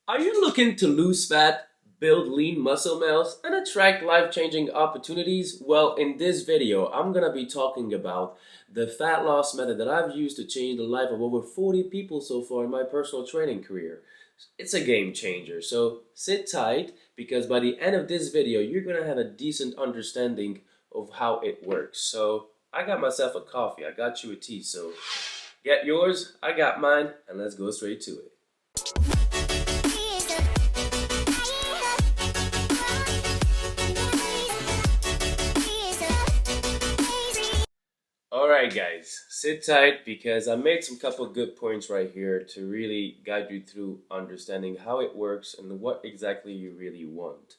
Are you looking to lose fat, build lean muscle mass, and attract life-changing opportunities? Well, in this video, I'm gonna be talking about the fat loss method that I've used to change the life of over 40 people so far in my personal training career. It's a game changer, so sit tight because by the end of this video, you're gonna have a decent understanding of how it works. So I got myself a coffee, I got you a tea, so get yours, I got mine, and let's go straight to it. Alright guys, sit tight because I made some couple good points right here to really guide you through understanding how it works and what exactly you really want.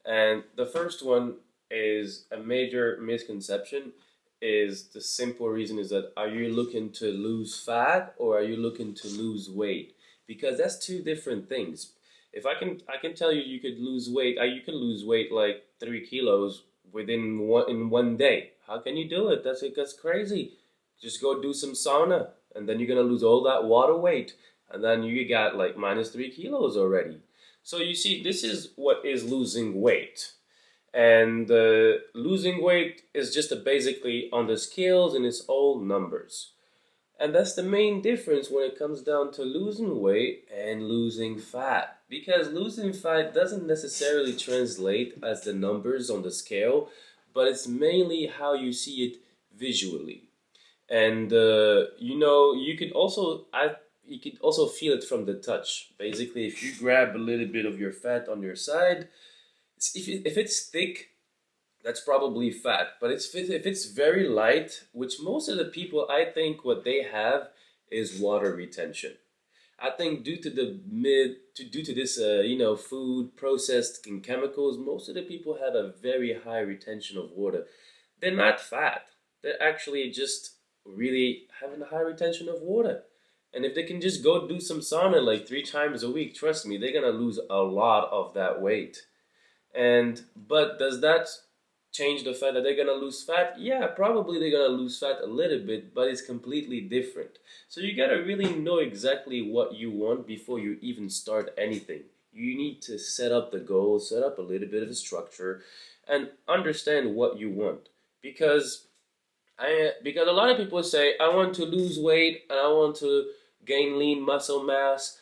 And the first one is a major misconception is the simple reason is that are you looking to lose fat or are you looking to lose weight? Because that's two different things. If I can tell you you could lose weight, you can lose weight like 3 kilos within one day. How can you do it? That's crazy. Just go do some sauna, and then you're gonna lose all that water weight, and then you got like minus 3 kilos already. So you see, this is what is losing weight, and losing weight is just basically on the scales and it's all numbers. And that's the main difference when it comes down to losing weight and losing fat. Because losing fat doesn't necessarily translate as the numbers on the scale, but it's mainly how you see it visually. And you could also feel it from the touch. Basically, if you grab a little bit of your fat on your side, if it's thick, that's probably fat. But if it's very light, which most of the people, I think what they have is water retention. I think due to this food processed in chemicals, most of the people have a very high retention of water. They're not fat. They're actually just really having a high retention of water. And if they can just go do some sauna like 3 times a week, trust me, they're gonna lose a lot of that weight. And but does that change the fact that they're gonna lose fat? Yeah, probably they're gonna lose fat a little bit, but it's completely different. So you gotta really know exactly what you want before you even start anything. You need to set up the goal, set up a little bit of a structure, and understand what you want. Because because a lot of people say, I want to lose weight and I want to gain lean muscle mass,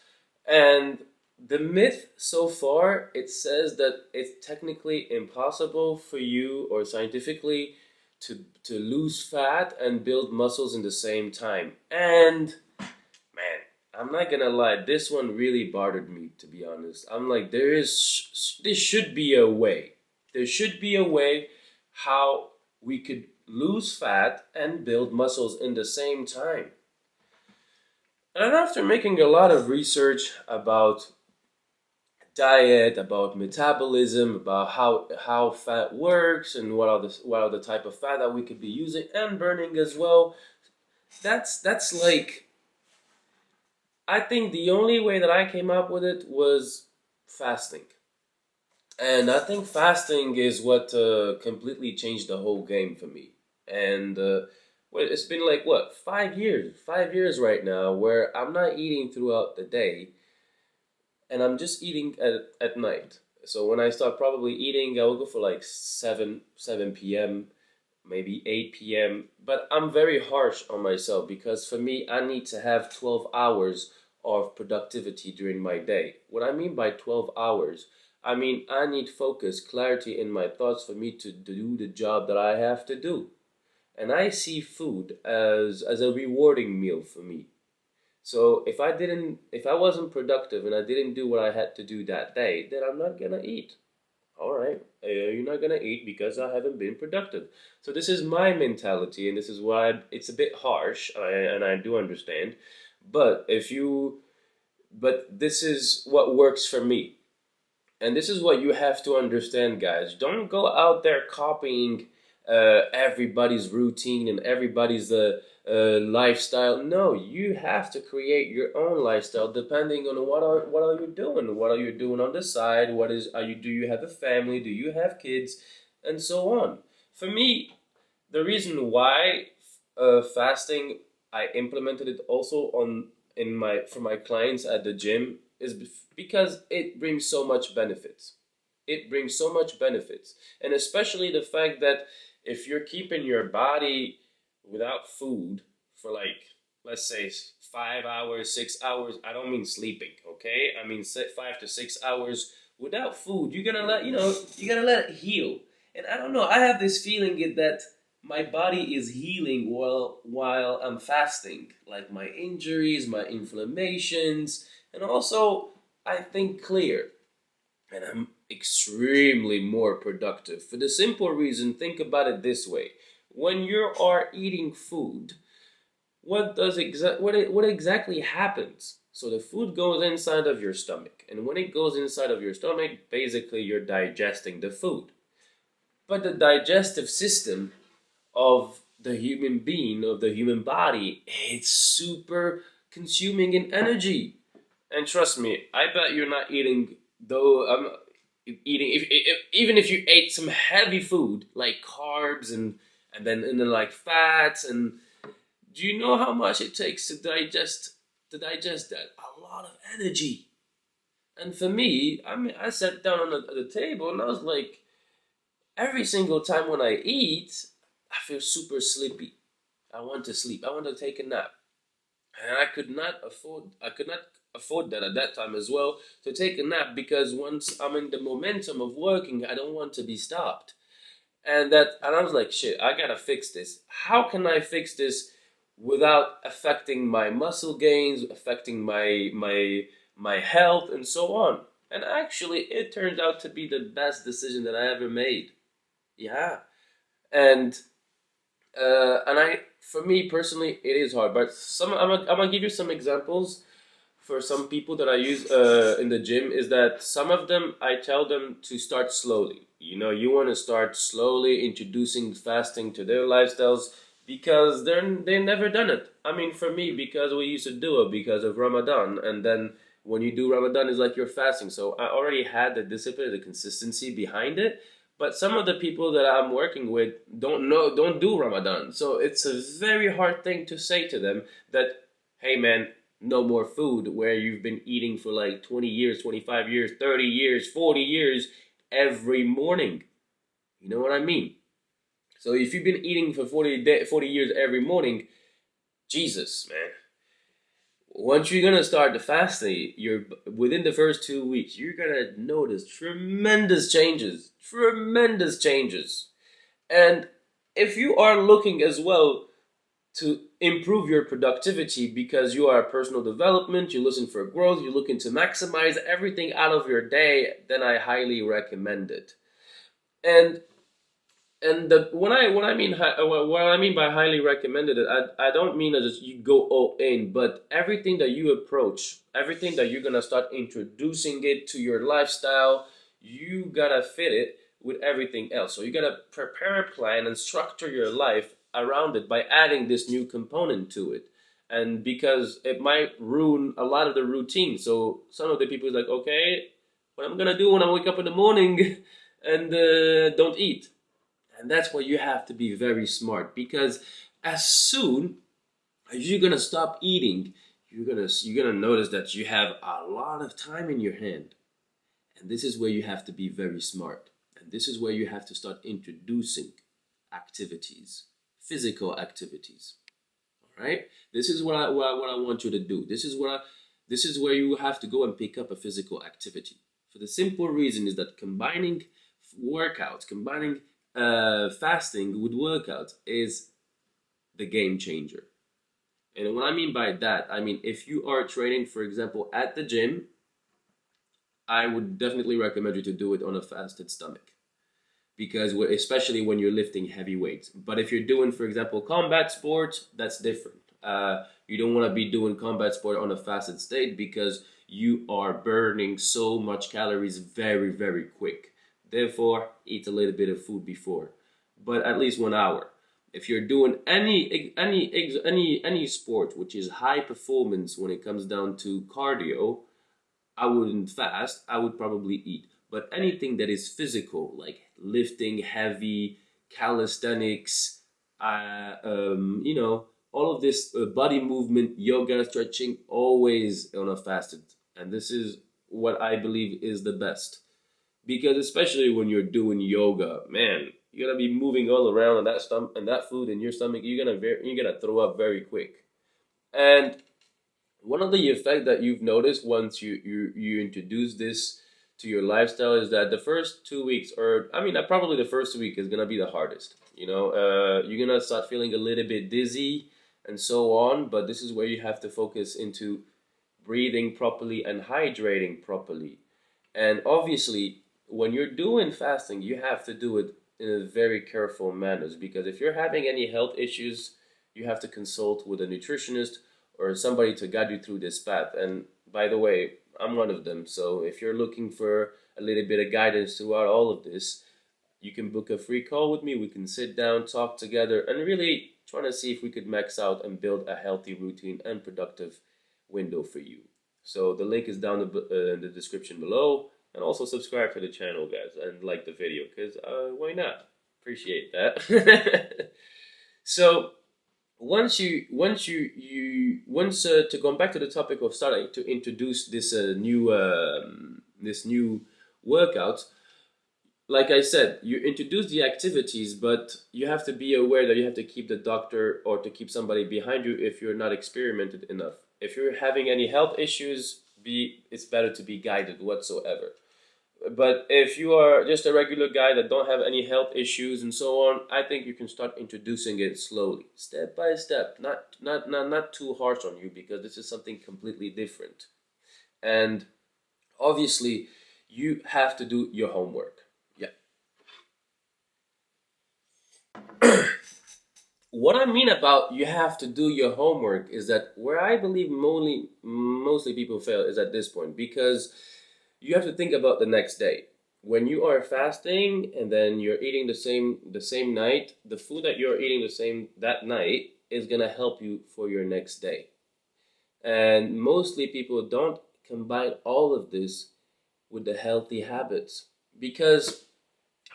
and the myth so far, it says that it's technically impossible for you or scientifically to lose fat and build muscles in the same time. And man, I'm not gonna lie, this one really bothered me, to be honest. I'm like, there should be a way. There should be a way how we could lose fat and build muscles in the same time. And after making a lot of research about diet, about metabolism, about how fat works, and what are the type of fat that we could be using and burning as well. That's like, I think the only way that I came up with it was fasting, and I think fasting is what completely changed the whole game for me. And well, it's been like what 5 years right now where I'm not eating throughout the day and I'm just eating at night. So when I start probably eating, I will go for like 7 p.m., maybe 8 p.m. But I'm very harsh on myself because for me, I need to have 12 hours of productivity during my day. What I mean by 12 hours, I mean I need focus, clarity in my thoughts for me to do the job that I have to do. And I see food as a rewarding meal for me. So if I wasn't productive and I didn't do what I had to do that day, then I'm not gonna eat. All right, you're not gonna eat because I haven't been productive. So this is my mentality, and this is why it's a bit harsh, and I do understand. But but this is what works for me. And this is what you have to understand, guys. Don't go out there copying everybody's routine and everybody's lifestyle. No, you have to create your own lifestyle depending on what are you doing. What are you doing on the side? What is are you? Do you have a family? Do you have kids? And so on. For me, the reason why fasting, I implemented it also on in my for my clients at the gym is because it brings so much benefits. It brings so much benefits. And especially the fact that if you're keeping your body without food for like, let's say 5 hours, 6 hours, I don't mean sleeping, okay? I mean 5 to 6 hours without food, you're gonna let, you gotta let it heal. And I don't know, I have this feeling that my body is healing while I'm fasting, like my injuries, my inflammations, and also I think clear and I'm extremely more productive. For the simple reason, think about it this way: when you are eating food, what exactly happens? So the food goes inside of your stomach, and when it goes inside of your stomach, basically you're digesting the food. But the digestive system of the human being, of the human body, it's super consuming in energy. And trust me, I bet you're not eating though. Eating even if you ate some heavy food like carbs and then like fats. And do you know how much it takes to digest that? A lot of energy. And for me, I mean, I sat down on the table and I was like, every single time when I eat, I feel super sleepy. I want to sleep. I want to take a nap. And I could not afford that at that time as well, to take a nap, because once I'm in the momentum of working, I don't want to be stopped. And I was like, shit, I gotta fix this. How can I fix this without affecting my muscle gains, affecting my health, and so on? And actually, it turned out to be the best decision that I ever made. Yeah. And for me personally, it is hard. But I'm gonna give you some examples for some people that I use in the gym. Is that some of them I tell them to start slowly. You want to start slowly introducing fasting to their lifestyles, because they've never done it. I mean, for me, because we used to do it because of Ramadan, and then when you do Ramadan, it's like you're fasting. So I already had the discipline, the consistency behind it. But some of the people that I'm working with don't do Ramadan. So it's a very hard thing to say to them that, hey man, no more food, where you've been eating for like 20 years, 25 years, 30 years, 40 years every morning. You know what I mean? So if you've been eating for 40 years every morning, Jesus, man. Once you're gonna start the fasting, you're within the first 2 weeks, you're gonna notice tremendous changes. And if you are looking as well to improve your productivity, because you are personal development, you're looking for growth, you're looking to maximize everything out of your day, then I highly recommend it. And what I mean by highly recommended, I don't mean that just you go all in, but everything that you approach, everything that you're gonna start introducing it to your lifestyle, you gotta fit it with everything else. So you gotta prepare a plan and structure your life around it by adding this new component to it. And because it might ruin a lot of the routine. So some of the people is like, okay, what I'm gonna do when I wake up in the morning and don't eat. And that's where you have to be very smart, because as soon as you're gonna stop eating, you're gonna notice that you have a lot of time in your hand. And this is where you have to be very smart. And this is where you have to start introducing activities, physical activities. All right? This is what I want you to do. This is where you have to go and pick up a physical activity. For the simple reason is that combining fasting with workouts is the game changer. And what I mean by that, I mean if you are training, for example, at the gym, I would definitely recommend you to do it on a fasted stomach, because especially when you're lifting heavy weights. But if you're doing, for example, combat sports, that's different. You don't want to be doing combat sport on a fasted state, because you are burning so much calories very, very quick. Therefore, eat a little bit of food before, but at least 1 hour. If you're doing any sport which is high performance when it comes down to cardio, I wouldn't fast. I would probably eat. But anything that is physical, like lifting heavy, calisthenics, all of this body movement, yoga, stretching, always on a fasted And this is what I believe is the best. Because especially when you're doing yoga, man, you're gonna be moving all around, and that stomach and that food in your stomach, you're gonna throw up very quick. And one of the effects that you've noticed once you introduce this to your lifestyle is that the first 2 weeks, or I mean, probably the first week is gonna be the hardest. You're gonna start feeling a little bit dizzy and so on. But this is where you have to focus into breathing properly and hydrating properly. And obviously, when you're doing fasting, you have to do it in a very careful manner, because if you're having any health issues, you have to consult with a nutritionist or somebody to guide you through this path. And by the way, I'm one of them. So if you're looking for a little bit of guidance throughout all of this, you can book a free call with me. We can sit down, talk together, and really trying to see if we could max out and build a healthy routine and productive window for you. So the link is down in the description below. And also subscribe to the channel, guys, and like the video, because why not? Appreciate that. So once to go back to the topic of starting to introduce this new workout, like I said, you introduce the activities, but you have to be aware that you have to keep the doctor or to keep somebody behind you if you're not experimented enough. If you're having any health issues, it's better to be guided whatsoever. But if you are just a regular guy that don't have any health issues and so on, I think you can start introducing it slowly, step by step, not too harsh on you, because this is something completely different. And obviously, you have to do your homework. Yeah. What I mean about you have to do your homework is that where I believe mostly people fail is at this point, because you have to think about the next day. When you are fasting and then you're eating the same night, the food that you're eating the same that night is gonna help you for your next day. And mostly people don't combine all of this with the healthy habits, because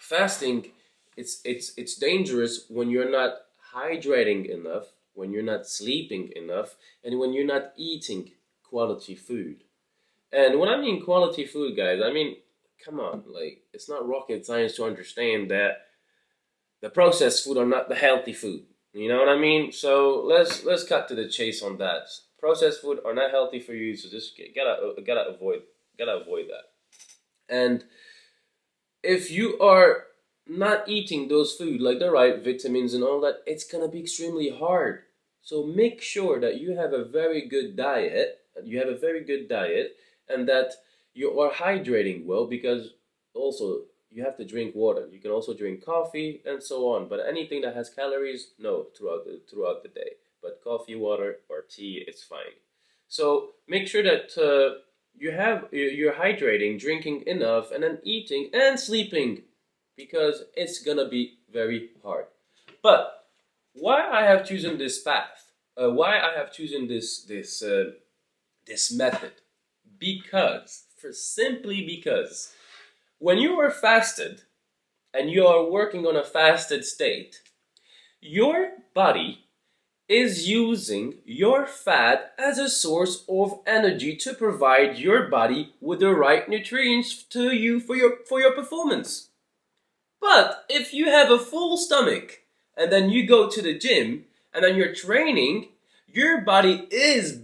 fasting, it's dangerous when you're not hydrating enough, when you're not sleeping enough, and when you're not eating quality food. And when I mean quality food, guys, I mean, come on, like, it's not rocket science to understand that the processed food are not the healthy food. You know what I mean? So let's cut to the chase on that. Processed food are not healthy for you, so just gotta avoid that. And if you are not eating those food, like the right vitamins and all that, it's gonna be extremely hard. So make sure that you have a very good diet. And that you are hydrating well, because also you have to drink water. You can also drink coffee and so on. But anything that has calories, no, throughout the day. But coffee, water, or tea, it's fine. So make sure that you're hydrating, drinking enough, and then eating and sleeping, because it's gonna be very hard. But why I have chosen this path? Why I have chosen this method? Simply because when you are fasted and you are working on a fasted state, your body is using your fat as a source of energy to provide your body with the right nutrients to you for your performance. But if you have a full stomach and then you go to the gym and then you're training, your body is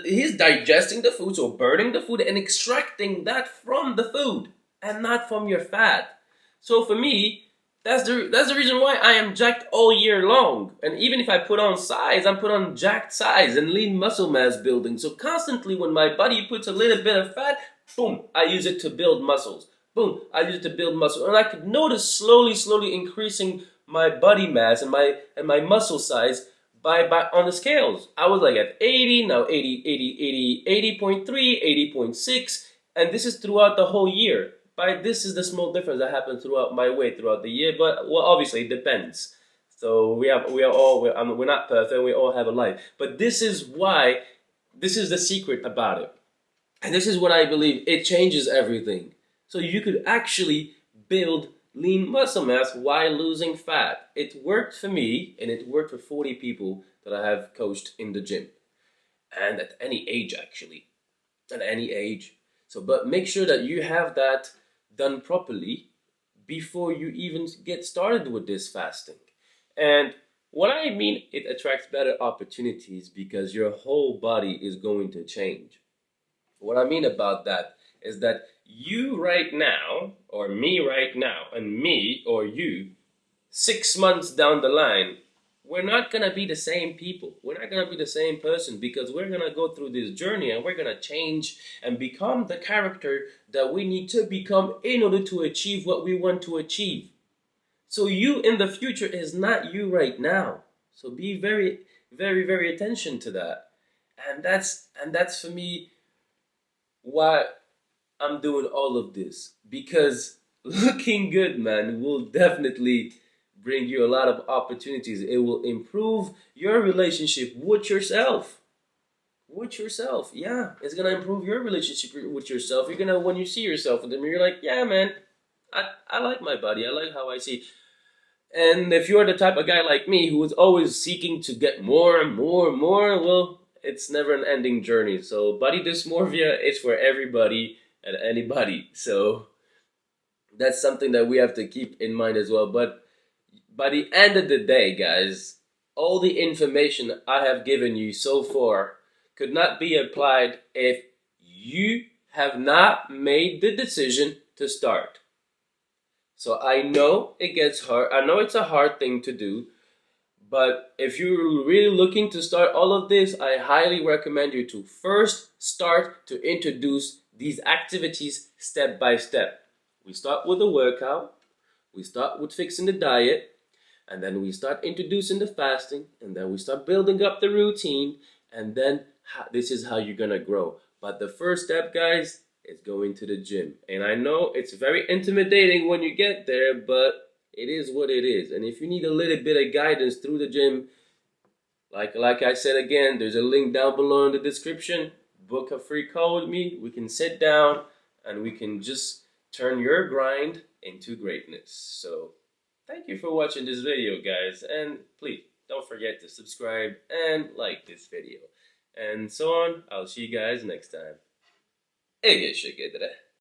he's digesting the food, so burning the food and extracting that from the food and not from your fat. So for me, that's the reason why I am jacked all year long. And even if I put on size, I'm put on jacked size and lean muscle mass building. So constantly when my body puts a little bit of fat, boom, I use it to build muscles. Boom, I use it to build muscle. And I could notice slowly increasing my body mass and my muscle size by on the scales. I was like at 80, now 80.3, 80.6, and this is throughout the whole year. This is the small difference that happens throughout my weight throughout the year, but well, obviously it depends. So we're not perfect. We all have a life, but this is the secret about it, and this is what I believe. It changes everything. So you could actually build lean muscle mass while losing fat. It worked for me, and it worked for 40 people that I have coached in the gym, and at any age actually. at any age. So, but make sure that you have that done properly before you even get started with this fasting. And what I mean, it attracts better opportunities because your whole body is going to change. What I mean about that is that you right now, or me right now, and me or you 6 months down the line, we're not gonna be the same people. We're not gonna be the same person because we're gonna go through this journey and we're gonna change and become the character that we need to become in order to achieve what we want to achieve. So you in the future is not you right now. So be very, very, very attention to that. And that's for me why I'm doing all of this. Because looking good, man, will definitely bring you a lot of opportunities. It will improve your relationship with yourself. With yourself, yeah. It's gonna improve your relationship with yourself. You're gonna, when you see yourself in the mirror, you're like, yeah, man, I like my body. I like how I see. And if you're the type of guy like me who is always seeking to get more and more and more, well, it's never an ending journey. So body dysmorphia is for everybody and anybody. So that's something that we have to keep in mind as well. But by the end of the day, guys, all the information I have given you so far could not be applied if you have not made the decision to start. So I know it gets hard. I know it's a hard thing to do. But if you're really looking to start all of this, I highly recommend you to first start to introduce these activities step by step. We start with a workout, we start with fixing the diet, and then we start introducing the fasting, and then we start building up the routine, and then this is how you're gonna grow. But the first step, guys, is going to the gym. And I know it's very intimidating when you get there, but it is what it is. And if you need a little bit of guidance through the gym, like I said again, there's a link down below in the description. Book a free call with me. We can sit down and we can just turn your grind into greatness. So thank you for watching this video, guys. And please don't forget to subscribe and like this video. And so on. I'll see you guys next time. Ege şekilde.